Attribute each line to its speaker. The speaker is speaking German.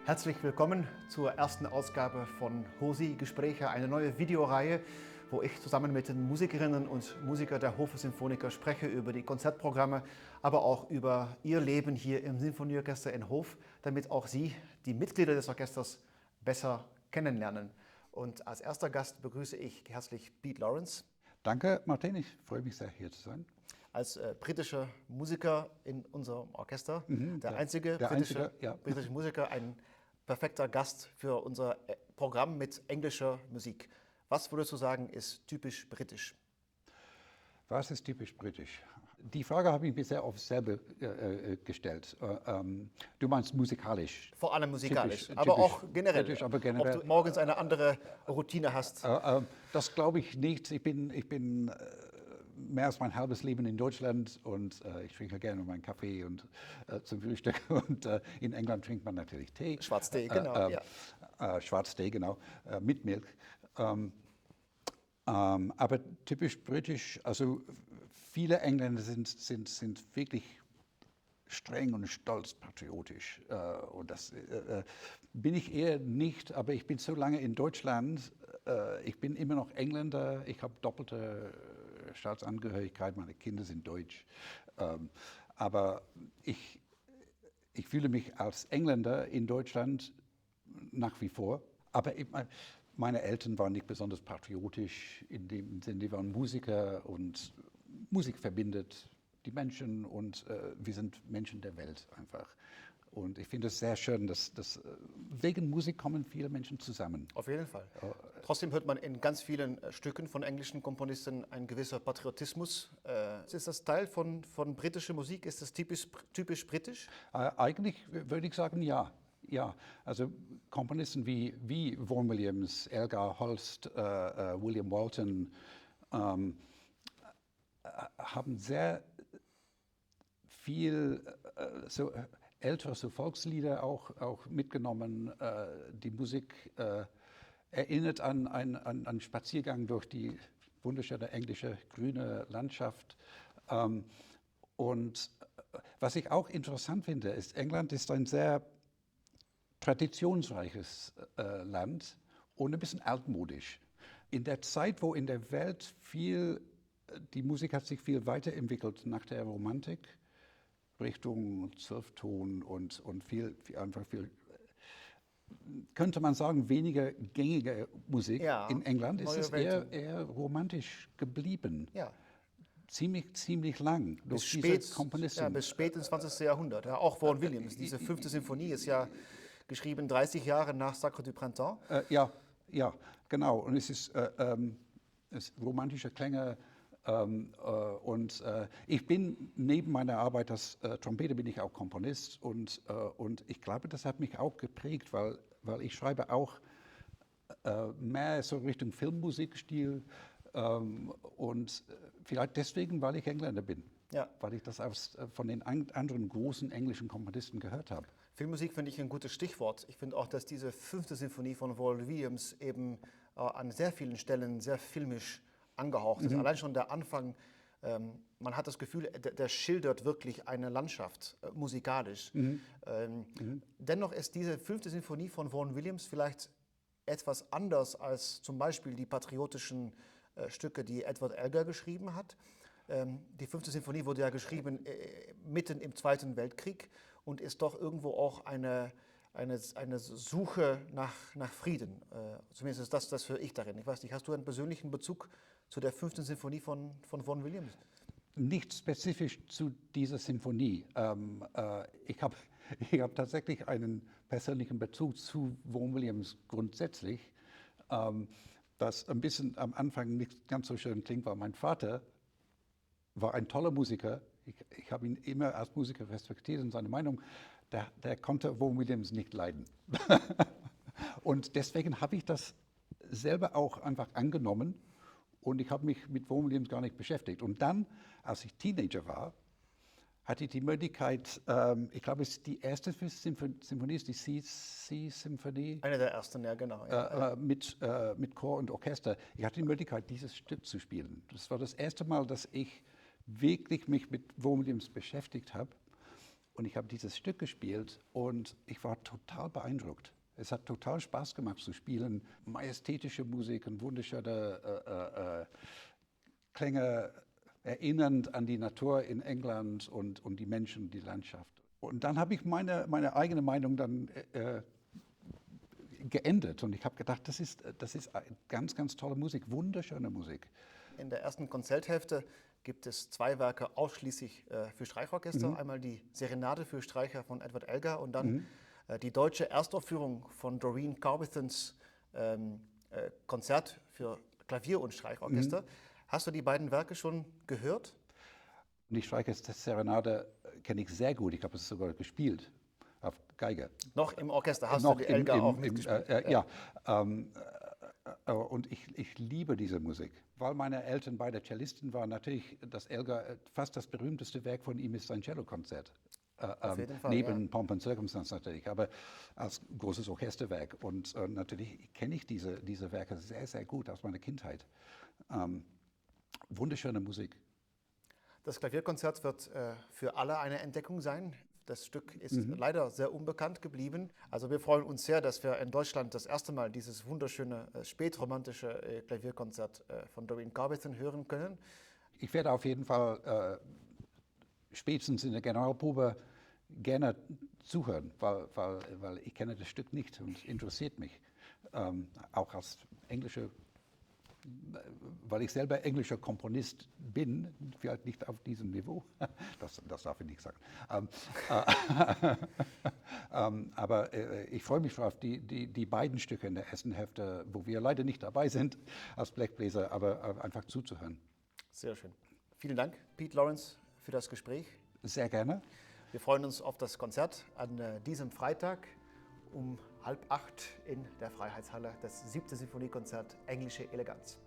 Speaker 1: Herzlich willkommen zur ersten Ausgabe von HOSI Gespräche, eine neue Videoreihe, wo ich zusammen mit den Musikerinnen und Musikern der Hofe Symphoniker spreche über die Konzertprogramme, aber auch über ihr Leben hier im Sinfonieorchester in Hof, damit auch Sie, die Mitglieder des Orchesters, besser kennenlernen. Und als erster Gast begrüße ich herzlich Pete Lawrence.
Speaker 2: Danke, Martin. Ich freue mich sehr, hier zu sein.
Speaker 1: Als britischer Musiker in unserem Orchester, der einzige
Speaker 2: einzige, ja.
Speaker 1: britische Musiker, ein perfekter Gast für unser Programm mit englischer Musik. Was würdest du sagen, ist typisch britisch?
Speaker 2: Was ist typisch britisch? Die Frage habe ich mir sehr oft selber gestellt. Du meinst musikalisch?
Speaker 1: Vor allem musikalisch,
Speaker 2: Typisch,
Speaker 1: aber auch generell.
Speaker 2: Britisch, aber generell.
Speaker 1: Ob du morgens eine andere Routine hast?
Speaker 2: Das glaube ich nicht. Ich bin mehr als mein halbes Leben in Deutschland und ich trinke gerne meinen Kaffee und, zum Frühstück. Und in England trinkt man natürlich Tee.
Speaker 1: Schwarztee, genau.
Speaker 2: Schwarztee, genau, mit Milch. Aber typisch britisch, also viele Engländer sind wirklich streng und stolz patriotisch. Und das bin ich eher nicht, aber ich bin so lange in Deutschland, ich bin immer noch Engländer, ich habe doppelte Staatsangehörigkeit, meine Kinder sind deutsch. Aber ich fühle mich als Engländer in Deutschland nach wie vor. Aber meine Eltern waren nicht besonders patriotisch, in dem Sinne, die waren Musiker und Musik verbindet die Menschen und wir sind Menschen der Welt einfach. Und ich finde es sehr schön, dass wegen Musik kommen viele Menschen zusammen.
Speaker 1: Auf jeden Fall. Trotzdem hört man in ganz vielen Stücken von englischen Komponisten ein gewisser Patriotismus. Ist das Teil von britischer Musik? Ist das typisch britisch?
Speaker 2: Eigentlich würde ich sagen, ja. Ja, also Komponisten wie Vaughan Williams, Elgar Holst, William Walton haben sehr viel so ältere so Volkslieder auch mitgenommen. Die Musik erinnert an einen Spaziergang durch die wunderschöne englische grüne Landschaft. Und was ich auch interessant finde, ist, England ist ein sehr traditionsreiches Land und ein bisschen altmodisch. In der Zeit, wo in der Welt die Musik hat sich viel weiterentwickelt nach der Romantik, Richtung Zwölfton und viel, könnte man sagen, weniger gängige Musik in England, ist es eher romantisch geblieben.
Speaker 1: Ja.
Speaker 2: Ziemlich lang.
Speaker 1: Bis spät ins 20. Jahrhundert. Ja, auch Vaughan Williams, diese 5. Symphonie ist ja geschrieben 30 Jahre nach Sacre du Printemps.
Speaker 2: Ja, genau. Und es ist romantische Klänge. Und ich bin neben meiner Arbeit als Trompeter bin ich auch Komponist und ich glaube, das hat mich auch geprägt, weil ich schreibe auch mehr so Richtung Filmmusikstil und vielleicht deswegen, weil ich Engländer bin, weil ich das von den anderen großen englischen Komponisten gehört habe.
Speaker 1: Filmmusik finde ich ein gutes Stichwort. Ich finde auch, dass diese 5. Symphonie von Vaughan Williams eben an sehr vielen Stellen sehr filmisch angehaucht ist. Allein schon der Anfang, man hat das Gefühl, der schildert wirklich eine Landschaft musikalisch. Dennoch ist diese 5. Symphonie von Vaughan Williams vielleicht etwas anders als zum Beispiel die patriotischen Stücke, die Edward Elgar geschrieben hat. Die 5. Symphonie wurde ja geschrieben mitten im Zweiten Weltkrieg und ist doch irgendwo auch eine Suche nach Frieden. Zumindest ist das für ich darin. Ich weiß nicht, hast du einen persönlichen Bezug zu der 5. Symphonie von Vaughan Williams?
Speaker 2: Nicht spezifisch zu dieser Symphonie. Ich hab tatsächlich einen persönlichen Bezug zu Vaughan Williams grundsätzlich, das ein bisschen am Anfang nicht ganz so schön klingt, weil mein Vater war ein toller Musiker. Ich habe ihn immer als Musiker respektiert und seine Meinung, der konnte Vaughan Williams nicht leiden. Und deswegen habe ich das selber auch einfach angenommen und ich habe mich mit Vaughan Williams gar nicht beschäftigt. Und dann, als ich Teenager war, hatte ich die Möglichkeit, ich glaube, es ist die erste Symphonie, ist die C-Symphonie.
Speaker 1: Eine der ersten, ja genau. Ja.
Speaker 2: Mit Chor und Orchester. Ich hatte die Möglichkeit, dieses Stück zu spielen. Das war das erste Mal, dass ich wirklich mich mit Vaughan Williams beschäftigt habe. Und ich habe dieses Stück gespielt und ich war total beeindruckt. Es hat total Spaß gemacht zu spielen. Majestätische Musik und wunderschöne Klänge, erinnernd an die Natur in England und die Menschen, die Landschaft. Und dann habe ich meine eigene Meinung dann geändert und ich habe gedacht, das ist ganz, ganz tolle Musik, wunderschöne Musik.
Speaker 1: In der ersten Konzerthälfte gibt es 2 Werke ausschließlich für Streichorchester. Einmal die Serenade für Streicher von Edward Elgar und dann die deutsche Erstaufführung von Doreen Carbithens Konzert für Klavier und Streichorchester. Hast du die beiden Werke schon gehört?
Speaker 2: Und die Streichorchester-Serenade kenne ich sehr gut, ich habe es sogar gespielt auf Geige.
Speaker 1: Noch im Orchester hast
Speaker 2: Noch
Speaker 1: du die Elgar auch mitgespielt?
Speaker 2: Und ich liebe diese Musik, weil meine Eltern beide Cellisten waren. Natürlich, das Elgar, fast das berühmteste Werk von ihm ist sein Cellokonzert.
Speaker 1: Auf jeden Fall,
Speaker 2: Neben Pomp and Circumstance natürlich, aber als großes Orchesterwerk. Und natürlich kenne ich diese Werke sehr, sehr gut aus meiner Kindheit. Wunderschöne Musik.
Speaker 1: Das Klavierkonzert wird für alle eine Entdeckung sein. Das Stück ist leider sehr unbekannt geblieben. Also wir freuen uns sehr, dass wir in Deutschland das erste Mal dieses wunderschöne spätromantische Klavierkonzert von Doreen Carbithon hören können.
Speaker 2: Ich werde auf jeden Fall spätestens in der Generalprobe gerne zuhören, weil ich kenne das Stück nicht und interessiert mich. Auch als englischer, weil ich selber englischer Komponist bin, vielleicht nicht auf diesem Niveau, das darf ich nicht sagen. Aber ich freue mich drauf, die beiden Stücke in der ersten Hälfte, wo wir leider nicht dabei sind als Blechbläser, aber einfach zuzuhören.
Speaker 1: Sehr schön. Vielen Dank, Pete Lawrence, für das Gespräch.
Speaker 2: Sehr gerne.
Speaker 1: Wir freuen uns auf das Konzert an diesem Freitag um 7:30 in der Freiheitshalle, das 7. Sinfoniekonzert Englische Eleganz.